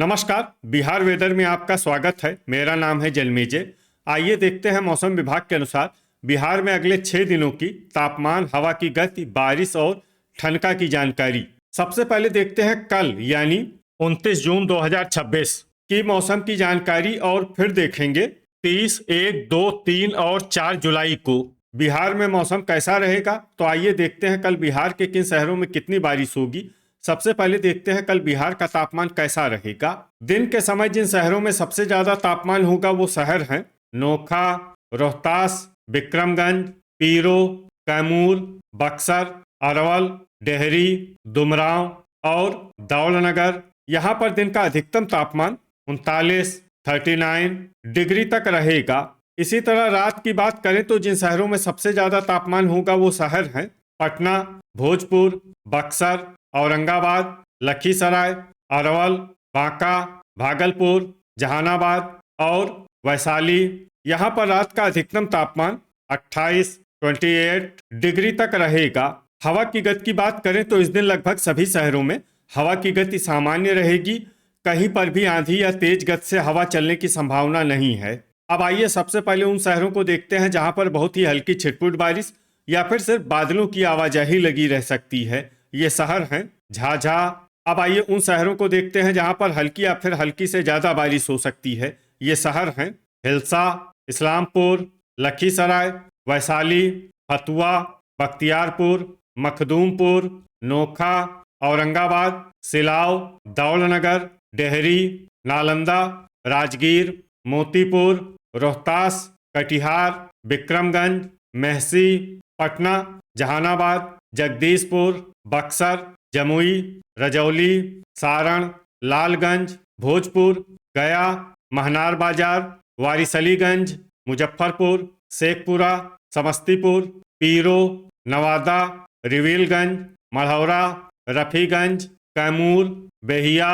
नमस्कार। बिहार वेदर में आपका स्वागत है। मेरा नाम है जन्मेजय। आइए देखते हैं मौसम विभाग के अनुसार बिहार में अगले 6 दिनों की तापमान, हवा की गति, बारिश और ठनका की जानकारी। सबसे पहले देखते हैं कल यानी 29 जून 2026 की मौसम की जानकारी और फिर देखेंगे 30, 1, 2, 3 और 4 जुलाई को बिहार में मौसम कैसा रहेगा। तो आइए देखते हैं कल बिहार के किन शहरों में कितनी बारिश होगी। सबसे पहले देखते हैं कल बिहार का तापमान कैसा रहेगा। दिन के समय जिन शहरों में सबसे ज्यादा तापमान होगा वो शहर हैं नोखा, रोहतास, विक्रमगंज, पीरो, कैमूर, बक्सर, अरवल, डेहरी, दुमराव और दौलनगर। यहाँ पर दिन का अधिकतम तापमान 39 डिग्री तक रहेगा। इसी तरह रात की बात करें तो जिन शहरों में सबसे ज्यादा तापमान होगा वो शहर हैं पटना, भोजपुर, बक्सर, औरंगाबाद, लखीसराय, अरवल, बांका, भागलपुर, जहानाबाद और वैशाली। यहाँ पर रात का अधिकतम तापमान 28 डिग्री तक रहेगा। हवा की गति की बात करें तो इस दिन लगभग सभी शहरों में हवा की गति सामान्य रहेगी। कहीं पर भी आंधी या तेज गति से हवा चलने की संभावना नहीं है। अब आइए सबसे पहले उन शहरों को देखते हैं जहां पर बहुत ही हल्की छिटपुट बारिश या फिर सिर्फ बादलों की आवाजाही लगी रह सकती है। ये शहर हैं झाझा। अब आइए उन शहरों को देखते हैं जहां पर हल्की या फिर हल्की से ज्यादा बारिश हो सकती है। ये शहर हैं हिलसा, इस्लामपुर, लखीसराय, वैशाली, फतुआ, बख्तियारपुर, मखदूमपुर, नोखा, औरंगाबाद, सिलाव, दौलनगर, डेहरी, नालंदा, राजगीर, मोतीपुर, रोहतास, कटिहार, विक्रमगंज, मेहसी, पटना, जहानाबाद, जगदीशपुर, बक्सर, जमुई, रजौली, सारण, लालगंज, भोजपुर, गया, महनार बाजार, वारिसलीगंज, मुजफ्फरपुर, शेखपुरा, समस्तीपुर, पीरो, नवादा, रिविलगंज, मढ़ौरा, रफीगंज, कैमूर, बेहिया,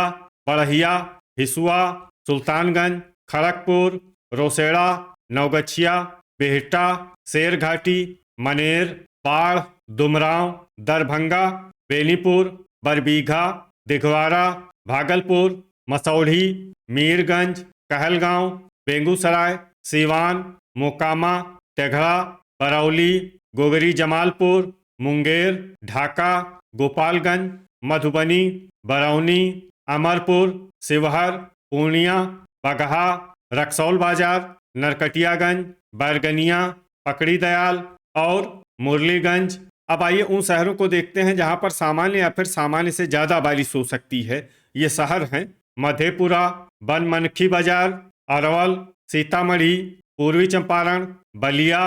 बड़हिया, हिसुआ, सुल्तानगंज, खड़गपुर, रोसेड़ा, नवगछिया, बिहटा, शेरघाटी, मनेर, बाढ़, दुमराव, दरभंगा, बेनीपुर, बरबीघा, दिघवारा, भागलपुर, मसौढ़ी, मीरगंज, कहलगांव, बेगूसराय, सीवान, मोकामा, तेघड़ा, बरौली, गोगरी जमालपुर, मुंगेर, ढाका, गोपालगंज, मधुबनी, बरौनी, अमरपुर, शिवहर, पूर्णिया, बगहा, रक्सौल बाजार, नरकटियागंज, बैरगनिया, पकड़ी दयाल और मुरलीगंज। अब आइए उन शहरों को देखते हैं जहां पर सामान्य या फिर सामान्य से ज़्यादा बारिश हो सकती है। ये शहर हैं मधेपुरा, बनमनखी बाजार, अरवल, सीतामढ़ी, पूर्वी चंपारण, बलिया,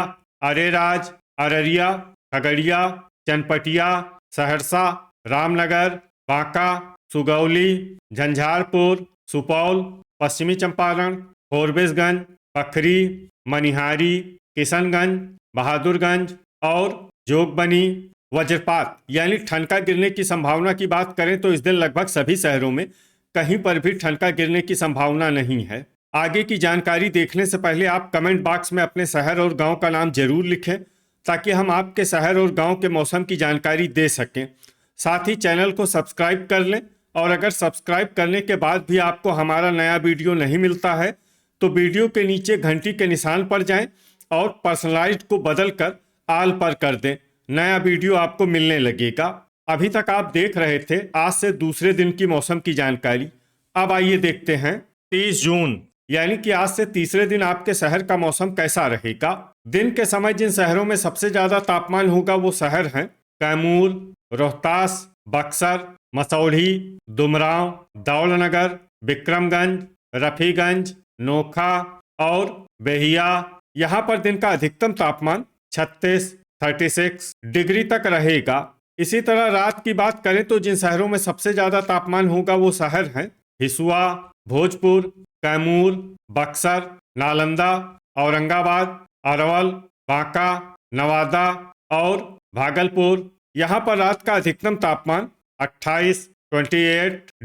अरेराज, अररिया, खगड़िया, चनपटिया, सहरसा, रामनगर, बांका, सुगौली, झंझारपुर, सुपौल, पश्चिमी चंपारण, फोरबिसगंज, पखरी, मनिहारी, किशनगंज, बहादुरगंज और जोगबनी। वज्रपात यानी ठनका गिरने की संभावना की बात करें तो इस दिन लगभग सभी शहरों में कहीं पर भी ठनका गिरने की संभावना नहीं है। आगे की जानकारी देखने से पहले आप कमेंट बॉक्स में अपने शहर और गांव का नाम जरूर लिखें ताकि हम आपके शहर और गांव के मौसम की जानकारी दे सकें। साथ ही चैनल को सब्सक्राइब कर लें और अगर सब्सक्राइब करने के बाद भी आपको हमारा नया वीडियो नहीं मिलता है तो वीडियो के नीचे घंटी के निशान पर जाएं और पर्सनलाइज्ड को बदल कर आल पर कर दें। नया वीडियो आपको मिलने लगेगा। अभी तक आप देख रहे थे आज से दूसरे दिन की मौसम की जानकारी। अब आइए देखते हैं 30 जून यानी कि आज से तीसरे दिन आपके शहर का मौसम कैसा रहेगा। दिन के समय जिन शहरों में सबसे ज्यादा तापमान होगा वो शहर हैं कैमूर, रोहतास, बक्सर, मसौढ़ी, दुमराव, दौलनगर, विक्रमगंज, रफीगंज, नोखा और बेहिया। यहाँ पर दिन का अधिकतम तापमान 36 डिग्री तक रहेगा। इसी तरह रात की बात करें तो जिन शहरों में सबसे ज्यादा तापमान होगा वो शहर हैं हिसुआ, भोजपुर, कैमूर, बक्सर, नालंदा, औरंगाबाद, अरवल, बांका, नवादा और भागलपुर। यहाँ पर रात का अधिकतम तापमान 28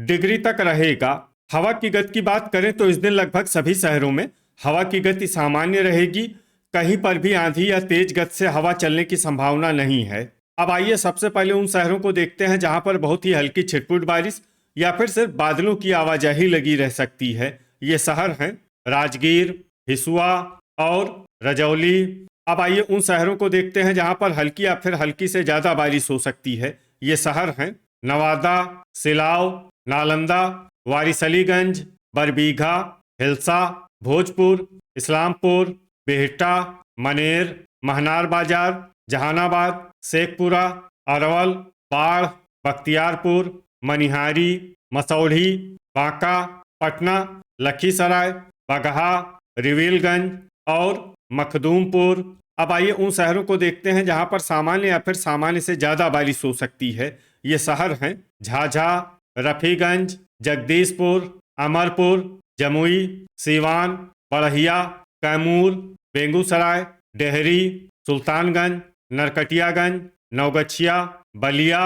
डिग्री तक रहेगा। हवा की गति की बात करें तो इस दिन लगभग सभी शहरों में हवा की गति सामान्य रहेगी। कहीं पर भी आंधी या तेज गति से हवा चलने की संभावना नहीं है। अब आइए सबसे पहले उन शहरों को देखते हैं जहां पर बहुत ही हल्की छिटपुट बारिश या फिर सिर्फ बादलों की आवाजाही लगी रह सकती है। ये शहर हैं राजगीर, हिसुआ और रजौली। अब आइए उन शहरों को देखते हैं जहां पर हल्की या फिर हल्की से ज्यादा बारिश हो सकती है। ये शहर हैं नवादा, सिलाव, नालंदा, वारिसलीगंज, बरबीघा, हिल्सा, भोजपुर, इस्लामपुर, बिहटा, मनेर, महनार बाजार, जहानाबाद, शेखपुरा, अरवल, बाढ़, बख्तियारपुर, मनिहारी, मसौढ़ी, बांका, पटना, लखीसराय, बगहा, रिविलगंज और मखदूमपुर। अब आइए उन शहरों को देखते हैं जहां पर सामान्य या फिर सामान्य से ज्यादा बारिश हो सकती है। ये शहर हैं झाझा, रफीगंज, जगदीशपुर, अमरपुर, जमुई, सीवान, बड़हिया, कैमूर, बेगूसराय, डेहरी, सुल्तानगंज, नरकटियागंज, नवगछिया, बलिया,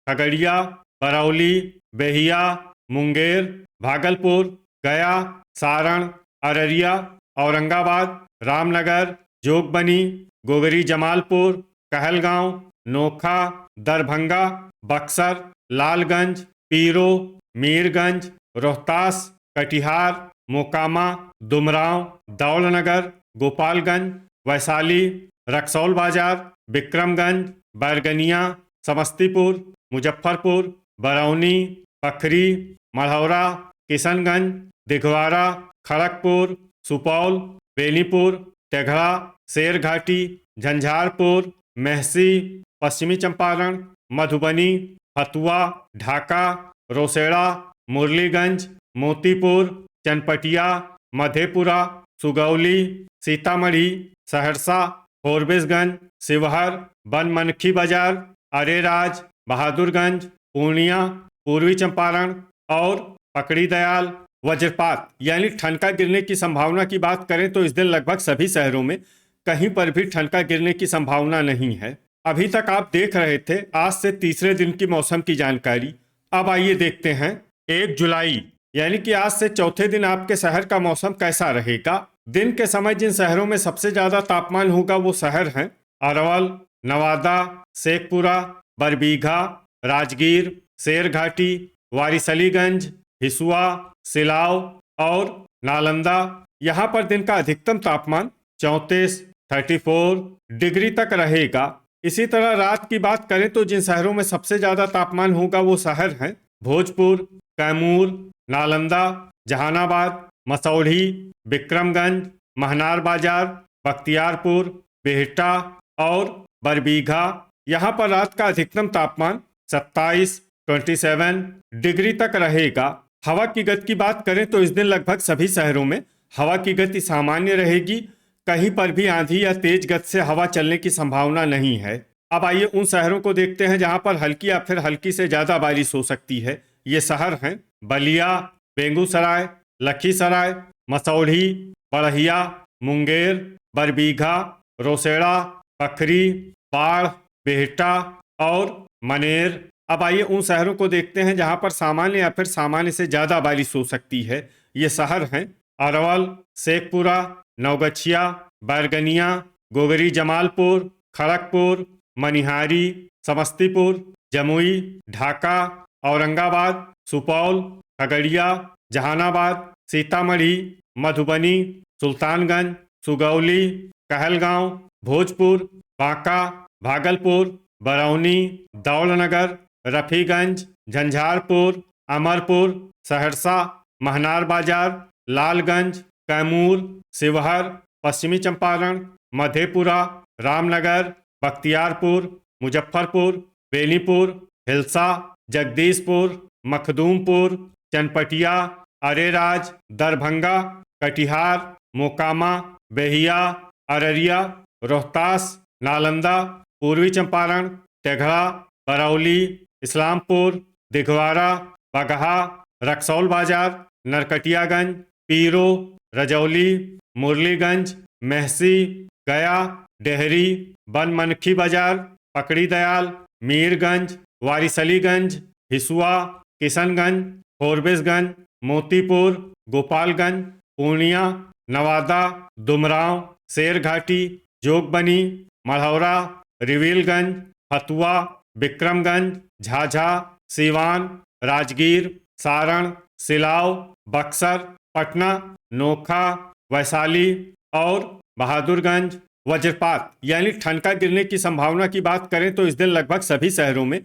खगड़िया, बरौली, बेहिया, मुंगेर, भागलपुर, गया, सारण, अररिया, औरंगाबाद, रामनगर, जोगबनी, गोगरी जमालपुर, कहलगांव, नोखा, दरभंगा, बक्सर, लालगंज, पीरो, मीरगंज, रोहतास, कटिहार, मोकामा, दुमराव, दौलनगर, गोपालगंज, वैशाली, रक्सौल बाजार, विक्रमगंज, बैरगनिया, समस्तीपुर, मुजफ्फरपुर, बरौनी, पखरी, मढ़ौरा, किशनगंज, दिघवारा, खड़गपुर, सुपौल, बेनीपुर, तेघड़ा, शेरघाटी, झंझारपुर, मेहसी, पश्चिमी चंपारण, मधुबनी, हथुआ, ढाका, रोसेड़ा, मुरलीगंज, मोतीपुर, चनपटिया, मधेपुरा, सुगौली, सीतामढ़ी, सहरसा, फोरबिसगंज, शिवहर, बनमनखी बाजार, अरेराज, बहादुरगंज, पूर्णिया, पूर्वी चंपारण और पकड़ी दयाल। वज्रपात यानी ठनका गिरने की संभावना की बात करें तो इस दिन लगभग सभी शहरों में कहीं पर भी ठनका गिरने की संभावना नहीं है। अभी तक आप देख रहे थे आज से तीसरे दिन की मौसम की जानकारी। अब आइए देखते हैं 1 जुलाई यानी कि आज से चौथे दिन आपके शहर का मौसम कैसा रहेगा। दिन के समय जिन शहरों में सबसे ज्यादा तापमान होगा वो शहर हैं अरवल, नवादा, शेखपुरा, बरबीघा, राजगीर, शेरघाटी, वारिसलीगंज, हिसुआ, सिलाव और नालंदा। यहाँ पर दिन का अधिकतम तापमान 34 डिग्री तक रहेगा। इसी तरह रात की बात करें तो जिन शहरों में सबसे ज्यादा तापमान होगा वो शहर हैं भोजपुर, कैमूर, नालंदा, जहानाबाद, मसौढ़ी, विक्रमगंज, महनार बाजार, बख्तियारपुर, बिहटा और बरबीघा। यहाँ पर रात का अधिकतम तापमान 27 डिग्री तक रहेगा। हवा की गति की बात करें तो इस दिन लगभग सभी शहरों में हवा की गति सामान्य रहेगी। कहीं पर भी आंधी या तेज गति से हवा चलने की संभावना नहीं है। अब आइए उन शहरों को देखते हैं जहां पर हल्की या फिर हल्की से ज्यादा बारिश हो सकती है। ये शहर हैं बलिया, बेगूसराय, लखीसराय, मसौढ़ी, बड़हिया, मुंगेर, बरबीघा, रोसेड़ा, पखरी, बाढ़, बिहटा और मनेर। अब आइए उन शहरों को देखते हैं जहां पर सामान्य या फिर सामान्य से ज्यादा बारिश हो सकती है। ये शहर हैं अरवल, शेखपुरा, नवगछिया, बैरगनिया, गोगरी जमालपुर, खड़गपुर, मनिहारी, समस्तीपुर, जमुई, ढाका, औरंगाबाद, सुपौल, खगड़िया, जहानाबाद, सीतामढ़ी, मधुबनी, सुल्तानगंज, सुगौली, कहलगांव, भोजपुर, बांका, भागलपुर, बरौनी, दौलनगर, रफीगंज, झंझारपुर, अमरपुर, सहरसा, महनार बाजार, लालगंज, कैमूर, शिवहर, पश्चिमी चंपारण, मधेपुरा, रामनगर, बख्तियारपुर, मुजफ्फरपुर, बेनीपुर, हिल्सा, जगदीशपुर, मखदूमपुर, चनपटिया, अरेराज, दरभंगा, कटिहार, मोकामा, बेहिया, अररिया, रोहतास, नालंदा, पूर्वी चंपारण, तेघड़ा, बरौली, इस्लामपुर, दिघवारा, बगहा, रक्सौल बाजार, नरकटियागंज, पीरो, रजौली, मुरलीगंज, मेहसी, गया, डेहरी, बनमनखी बाजार, पकड़ी दयाल, मीरगंज, वारिसलीगंज, हिसुआ, किशनगंज, फोरबिसगंज, मोतीपुर, गोपालगंज, पूर्णिया, नवादा, दुमराव, शेरघाटी, जोगबनी, मढ़ौरा, रिविलगंज, हथुआ, विक्रमगंज, झाझा, सीवान, राजगीर, सारण, सिलाव, बक्सर, पटना, नोखा, वैशाली और बहादुरगंज। वज्रपात यानी ठनका गिरने की संभावना की बात करें तो इस दिन लगभग सभी शहरों में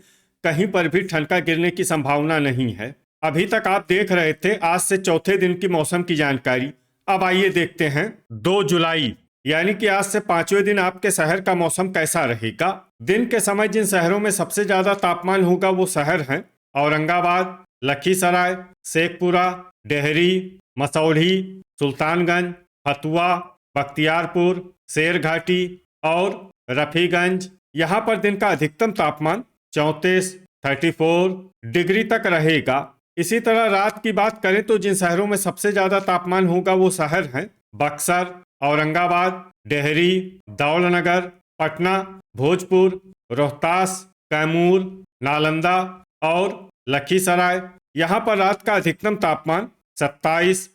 कहीं पर भी ठनका गिरने की संभावना नहीं है। अभी तक आप देख रहे थे आज से चौथे दिन की मौसम की जानकारी। अब आइए देखते हैं 2 जुलाई यानी कि आज से 5वें दिन आपके शहर का मौसम कैसा रहेगा। दिन के समय जिन शहरों में सबसे ज्यादा तापमान होगा वो शहर हैं औरंगाबाद, लखीसराय, शेखपुरा, डेहरी, मसौढ़ी, सुल्तानगंज, फतुआ, बख्तियारपुर, शेरघाटी और रफीगंज। यहाँ पर दिन का अधिकतम तापमान 34 डिग्री तक रहेगा। इसी तरह रात की बात करें तो जिन शहरों में सबसे ज्यादा तापमान होगा वो शहर हैं बक्सर, औरंगाबाद, डेहरी, दौलनगर, पटना, भोजपुर, रोहतास, कैमूर, नालंदा और लखीसराय। यहाँ पर रात का अधिकतम तापमान 27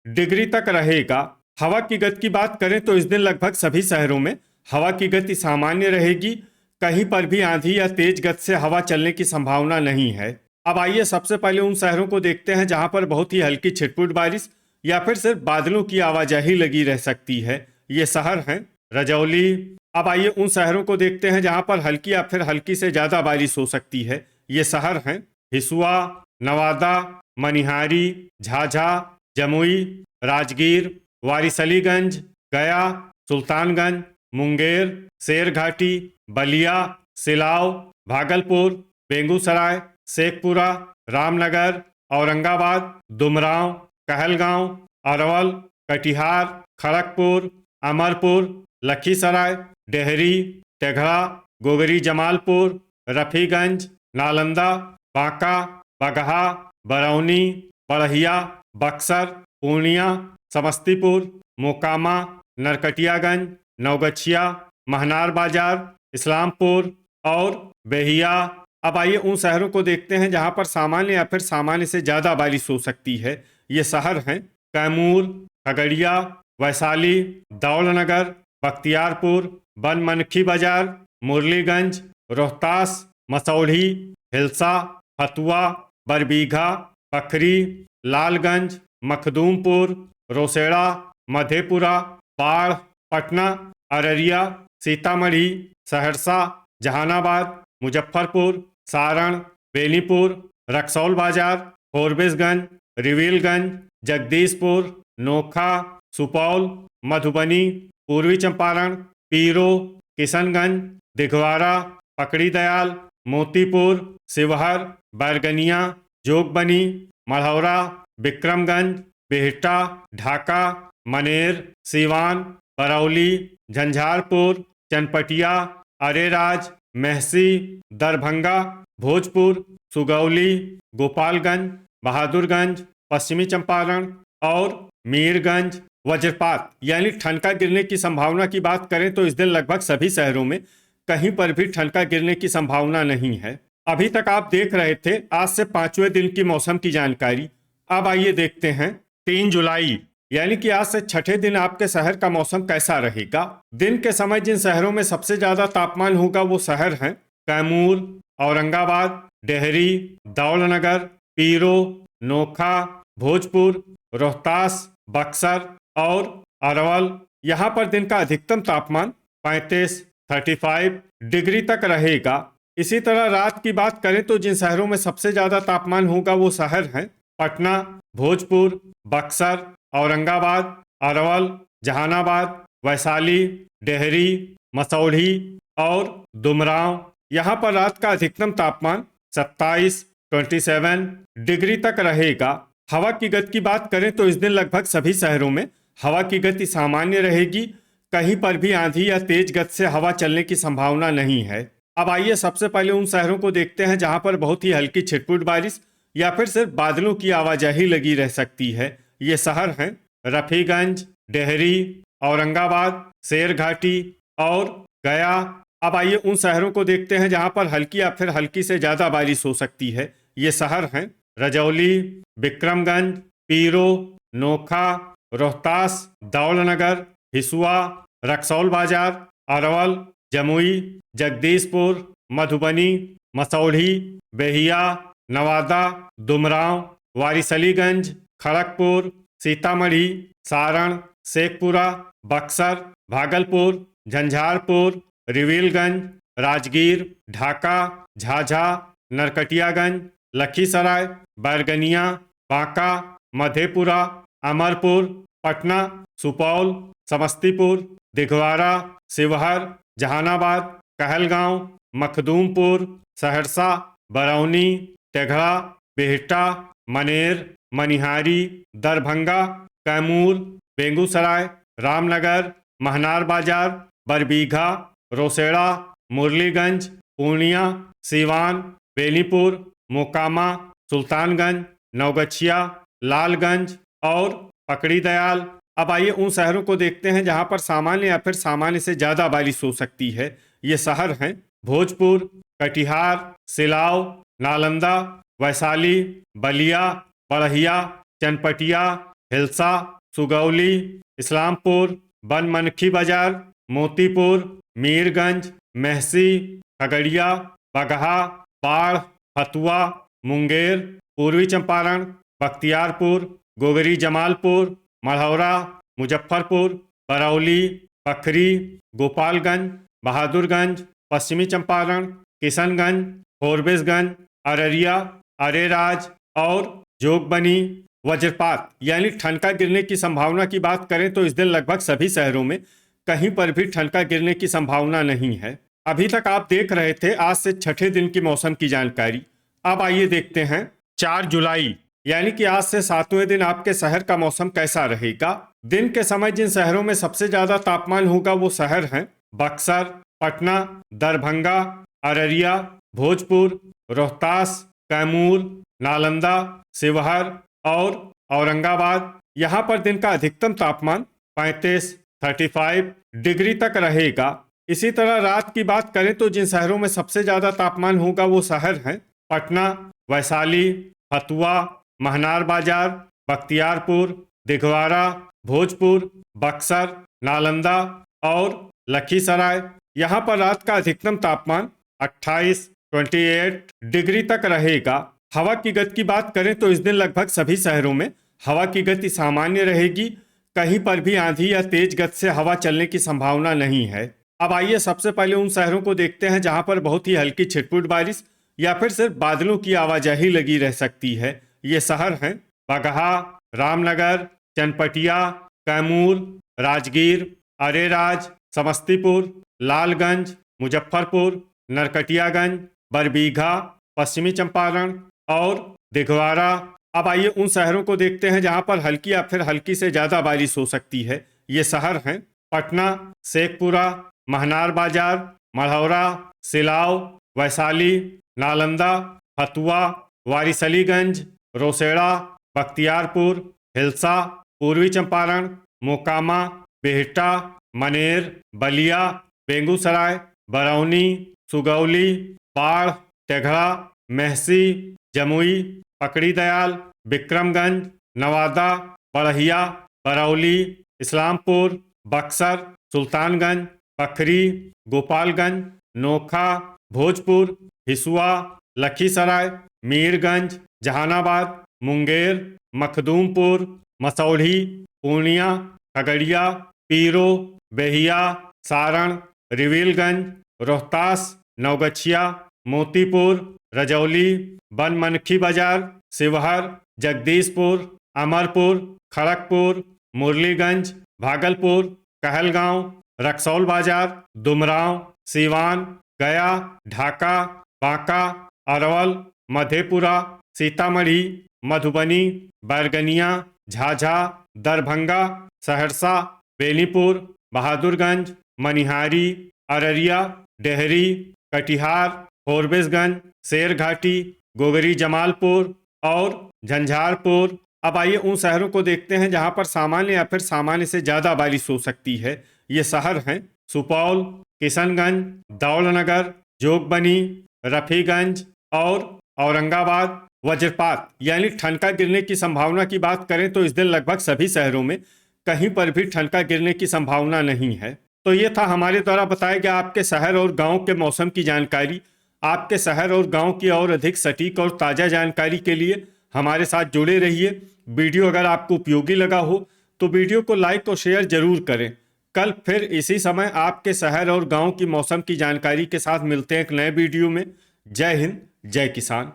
डिग्री तक रहेगा। हवा की गति की बात करें तो इस दिन लगभग सभी शहरों में हवा की गति सामान्य रहेगी। कहीं पर भी आंधी या तेज गति से हवा चलने की संभावना नहीं है। अब आइए सबसे पहले उन शहरों को देखते हैं जहां पर बहुत ही हल्की छिटपुट बारिश या फिर सिर्फ बादलों की आवाजाही लगी रह सकती है। ये शहर हैं रजौली। अब आइए उन शहरों को देखते हैं जहां पर हल्की या फिर हल्की से ज्यादा बारिश हो सकती है। ये शहर हैं हिसुआ, नवादा, मनिहारी, झाझा, जमुई, राजगीर, वारिसलीगंज, गया, सुल्तानगंज, मुंगेर, शेरघाटी, बलिया, सिलाव, भागलपुर, बेगूसराय, शेखपुरा, रामनगर, औरंगाबाद, दुमराव, कहलगांव, अरवल, कटिहार, खड़गपुर, अमरपुर, लखीसराय, डेहरी, तेघड़ा, गोगरी जमालपुर, रफीगंज, नालंदा, बांका, बगहा, बरौनी, बड़हिया, बक्सर, पूर्णिया, समस्तीपुर, मोकामा, नरकटियागंज, नवगछिया, महनार बाजार, इस्लामपुर और बेहिया। अब आइए उन शहरों को देखते हैं जहां पर सामान्य या फिर सामान्य से ज्यादा बारिश हो सकती है। ये शहर हैं कैमूर, खगड़िया, वैशाली, दौलनगर, बख्तियारपुर, बनमनखी बाजार, मुरलीगंज, रोहतास, मसौढ़ी, हिल्सा, फतुआ, बरबीघा, पखरी, लालगंज, मखदूमपुर, रोसेड़ा, मधेपुरा, बाढ़, पटना, अररिया, सीतामढ़ी, सहरसा, जहानाबाद, मुजफ्फरपुर, सारण, बेनीपुर, रक्सौल बाजार, फोरबिसगंज, रिविलगंज, जगदीशपुर, नोखा, सुपौल, मधुबनी, पूर्वी चंपारण, पीरो, किशनगंज, दिघवाड़ा, पकड़ी दयाल, मोतीपुर, शिवहर, बैरगनिया, जोगबनी, मढ़ौरा, विक्रमगंज, बिहटा, ढाका, मनेर, सीवान, बरौली, झंझारपुर, चनपटिया, अरेराज, महसी, दरभंगा, भोजपुर, सुगौली, गोपालगंज, बहादुरगंज, पश्चिमी चंपारण और मीरगंज। वज्रपात यानी ठनका गिरने की संभावना की बात करें तो इस दिन लगभग सभी शहरों में कहीं पर भी ठनका गिरने की संभावना नहीं है। अभी तक आप देख रहे थे आज से 5वें दिन की मौसम की जानकारी। अब आइए देखते हैं 3 जुलाई यानी कि आज से छठे दिन आपके शहर का मौसम कैसा रहेगा। दिन के समय जिन शहरों में सबसे ज्यादा तापमान होगा वो शहर हैं कैमूर, औरंगाबाद, डेहरी, दौलनगर, पीरो, नोखा, भोजपुर, रोहतास, बक्सर और अरवल। यहाँ पर दिन का अधिकतम तापमान 35 डिग्री तक रहेगा। इसी तरह रात की बात करें तो जिन शहरों में सबसे ज्यादा तापमान होगा वो शहर हैं पटना, भोजपुर, बक्सर, औरंगाबाद, अरवल, जहानाबाद, वैशाली, डेहरी, मसौढ़ी और दुमराव। यहाँ पर रात का अधिकतम तापमान 27 डिग्री तक रहेगा। हवा की गति की बात करें तो इस दिन लगभग सभी शहरों में हवा की गति सामान्य रहेगी। कहीं पर भी आंधी या तेज गति से हवा चलने की संभावना नहीं है। अब आइए सबसे पहले उन शहरों को देखते हैं जहां पर बहुत ही हल्की छिटपुट बारिश या फिर सिर्फ बादलों की आवाजाही लगी रह सकती है। ये शहर हैं रफीगंज, डेहरी, औरंगाबाद, शेरघाटी और गया। अब आइए उन शहरों को देखते हैं जहां पर हल्की या फिर हल्की से ज्यादा बारिश हो सकती है। ये शहर हैं रजौली, विक्रमगंज, पीरो, नोखा, रोहतास, दौलनगर, हिसुआ, रक्सौल बाजार, अरवल, जमुई, जगदीशपुर, मधुबनी, मसौढ़ी, बेहिया, नवादा, दुमराव, वारिसलीगंज, खड़गपुर, सीतामढ़ी, सारण, शेखपुरा, बक्सर, भागलपुर, झंझारपुर, रिविलगंज, राजगीर, ढाका, झाझा, नरकटियागंज, लखीसराय, बैरगनिया, बांका, मधेपुरा, अमरपुर, पटना, सुपौल, समस्तीपुर, दिघवारा, शिवहर, जहानाबाद, कहलगांव, मखदूमपुर, सहरसा, बरौनी, तेघड़ा, बिहटा, मनेर, मनिहारी, दरभंगा, कैमूर, बेगूसराय, रामनगर, महनार बाजार, बरबीघा, रोसेड़ा, मुरलीगंज, पूर्णिया, सीवान, बेनीपुर, मोकामा, सुल्तानगंज, नवगछिया, लालगंज और पकड़ी दयाल। अब आइए उन शहरों को देखते हैं जहां पर सामान्य या फिर सामान्य से ज्यादा बारिश हो सकती है। ये शहर हैं भोजपुर, कटिहार, सिलाव, नालंदा, वैशाली, बलिया, बड़हिया, चनपटिया, हिलसा, सुगौली, इस्लामपुर, बनमनखी बाजार, मोतीपुर, मीरगंज, मेहसी, खगड़िया, बगहा, बाढ़, फतुआ, मुंगेर, पूर्वी चंपारण, बख्तियारपुर, गोगरी जमालपुर, मढ़ौरा, मुजफ्फरपुर, बरौली, बखरी, गोपालगंज, बहादुरगंज, पश्चिमी चंपारण, किशनगंज, फोरबिसगंज, अररिया, अरेराज और जोगबनी। वज्रपात यानी ठनका गिरने की संभावना की बात करें तो इस दिन लगभग सभी शहरों में कहीं पर भी ठनका गिरने की संभावना नहीं है। अभी तक आप देख रहे थे आज से छठे दिन की मौसम की जानकारी। अब आइए देखते हैं 4 जुलाई यानी कि आज से 7वें दिन आपके शहर का मौसम कैसा रहेगा। दिन के समय जिन शहरों में सबसे ज्यादा तापमान होगा वो शहर हैं बक्सर, पटना, दरभंगा, अररिया, भोजपुर, रोहतास, कैमूर, नालंदा, शिवहर और औरंगाबाद। यहाँ पर दिन का अधिकतम तापमान 35 डिग्री तक रहेगा। इसी तरह रात की बात करें तो जिन शहरों में सबसे ज्यादा तापमान होगा वो शहर हैं पटना, वैशाली, फतुआ, महनार बाजार, बख्तियारपुर, दिघवारा, भोजपुर, बक्सर, नालंदा और लखीसराय। यहाँ पर रात का अधिकतम तापमान 28 डिग्री तक रहेगा। हवा की गति की बात करें तो इस दिन लगभग सभी शहरों में हवा की गति सामान्य रहेगी। कहीं पर भी आंधी या तेज गति से हवा चलने की संभावना नहीं है। अब आइए सबसे पहले उन शहरों को देखते हैं जहां पर बहुत ही हल्की छिटपुट बारिश या फिर सिर्फ बादलों की आवाजाही लगी रह सकती है। ये शहर हैं बगहा, रामनगर, चनपटिया, कैमूर, राजगीर, अरेराज, समस्तीपुर, लालगंज, मुजफ्फरपुर, नरकटियागंज, बरबीघा, पश्चिमी चंपारण और दिघवारा। अब आइए उन शहरों को देखते हैं जहां पर हल्की या फिर हल्की से ज्यादा बारिश हो सकती है। ये शहर हैं पटना, शेखपुरा, महनार बाजार, मढ़ौरा, सिलाव, वैशाली, नालंदा, फतुआ, वारिसलीगंज, रोसेड़ा, बख्तियारपुर, हिलसा, पूर्वी चंपारण, मोकामा, बिहटा, मनेर, बलिया, बेगूसराय, बरौनी, सुगौली, बाढ़, तेघड़ा, मेहसी, जमुई, पकड़ी दयाल, विक्रमगंज, नवादा, बड़हिया, बरौली, इस्लामपुर, बक्सर, सुल्तानगंज, बखरी, गोपालगंज, नोखा, भोजपुर, हिसुआ, लखीसराय, मीरगंज, जहानाबाद, मुंगेर, मखदूमपुर, मसौढ़ी, पूर्णिया, खगड़िया, पीरो, बेहिया, सारण, रिविलगंज, रोहतास, नवगछिया, मोतीपुर, रजौली, बनमनखी बाजार, शिवहर, जगदीशपुर, अमरपुर, खड़गपुर, मुरलीगंज, भागलपुर, कहलगांव, रक्सौल बाजार, दुमराव, सीवान, गया, ढाका, बांका, अरवल, मधेपुरा, सीतामढ़ी, मधुबनी, बैरगनिया, झाझा, दरभंगा, सहरसा, बेनीपुर, बहादुरगंज, मनिहारी, अररिया, डेहरी, कटिहार, फोरबिसगंज, शेरघाटी, गोगरी जमालपुर और झंझारपुर। अब आइए उन शहरों को देखते हैं जहां पर सामान्य या फिर सामान्य से ज्यादा बारिश हो सकती है। ये शहर हैं सुपौल, किशनगंज, दौलनगर, जोगबनी, रफीगंज और औरंगाबाद। वज्रपात यानी ठनका गिरने की संभावना की बात करें तो इस दिन लगभग सभी शहरों में कहीं पर भी ठनका गिरने की संभावना नहीं है। तो ये था हमारे द्वारा बताया गया आपके शहर और गांव के मौसम की जानकारी। आपके शहर और गांव की और अधिक सटीक और ताज़ा जानकारी के लिए हमारे साथ जुड़े रहिए। वीडियो अगर आपको उपयोगी लगा हो तो वीडियो को लाइक और शेयर जरूर करें। कल फिर इसी समय आपके शहर और गांव की मौसम की जानकारी के साथ मिलते हैं एक नए वीडियो में। जय हिंद, जय किसान।